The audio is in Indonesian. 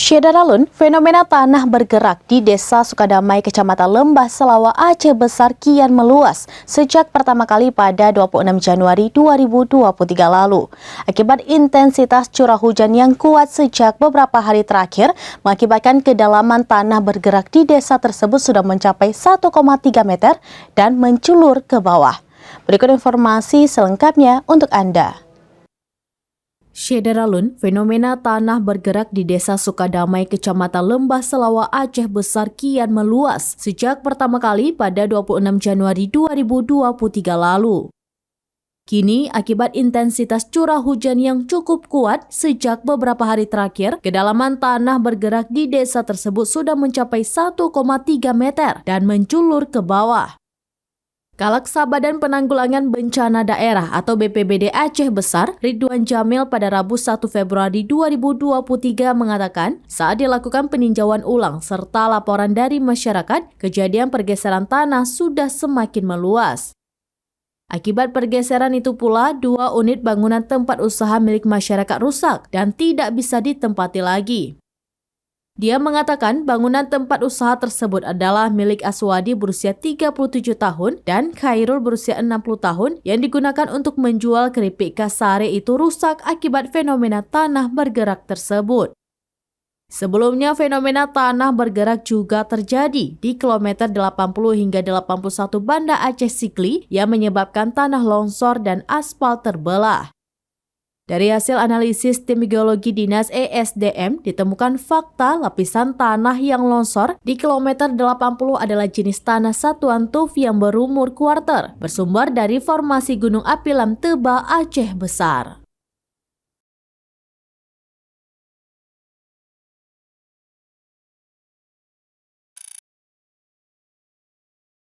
Syedaralun, fenomena tanah bergerak di Desa Sukadamai, Kecamatan Lembah Selawa, Aceh Besar kian meluas sejak pertama kali pada 26 Januari 2023 lalu. Akibat intensitas curah hujan yang kuat sejak beberapa hari terakhir, mengakibatkan kedalaman tanah bergerak di desa tersebut sudah mencapai 1,3 meter dan menculur ke bawah. Berikut informasi selengkapnya untuk Anda. Syedaralun, fenomena tanah bergerak di Desa Sukadamai, Kecamatan Lembah Selawa, Aceh Besar kian meluas sejak pertama kali pada 26 Januari 2023 lalu. Kini, akibat intensitas curah hujan yang cukup kuat sejak beberapa hari terakhir, kedalaman tanah bergerak di desa tersebut sudah mencapai 1,3 meter dan menculur ke bawah. Kalaksa Badan Penanggulangan Bencana Daerah atau BPBD Aceh Besar, Ridwan Jamil pada Rabu 1 Februari 2023 mengatakan saat dilakukan peninjauan ulang serta laporan dari masyarakat, kejadian pergeseran tanah sudah semakin meluas. Akibat pergeseran itu pula, 2 unit bangunan tempat usaha milik masyarakat rusak dan tidak bisa ditempati lagi. Dia mengatakan bangunan tempat usaha tersebut adalah milik Aswadi berusia 37 tahun dan Khairul berusia 60 tahun yang digunakan untuk menjual keripik kasare itu rusak akibat fenomena tanah bergerak tersebut. Sebelumnya fenomena tanah bergerak juga terjadi di kilometer 80 hingga 81 Banda Aceh Sikli yang menyebabkan tanah longsor dan aspal terbelah. Dari hasil analisis tim geologi Dinas ESDM, ditemukan fakta lapisan tanah yang longsor di kilometer 80 adalah jenis tanah satuan tuf yang berumur kuarter, bersumber dari formasi Gunung Api Lam Teba, Aceh Besar.